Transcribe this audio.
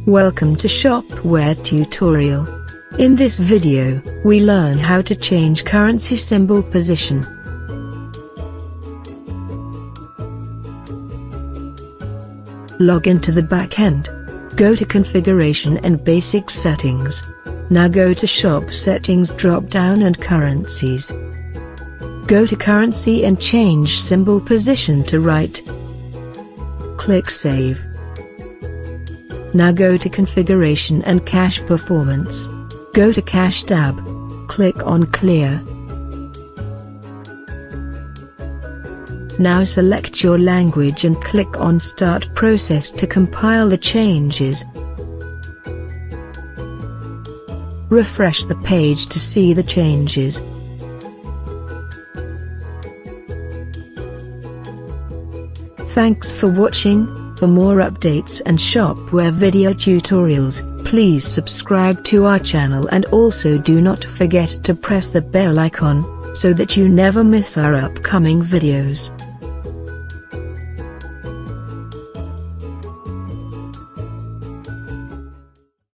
Welcome to Shopware tutorial. In this video, we learn how to change currency symbol position. Log into the backend. Go to Configuration and Basic Settings. Now go to Shop Settings drop-down and Currencies. Go to Currency and change symbol position to right. Click Save. Now go to Configuration and Cache Performance. Go to Cache tab. Click on Clear. Now select your language and click on Start Process to compile the changes. Refresh the page to see the changes. Thanks for watching. For more updates and Shopware video tutorials, please subscribe to our channel and also do not forget to press the bell icon, so that you never miss our upcoming videos.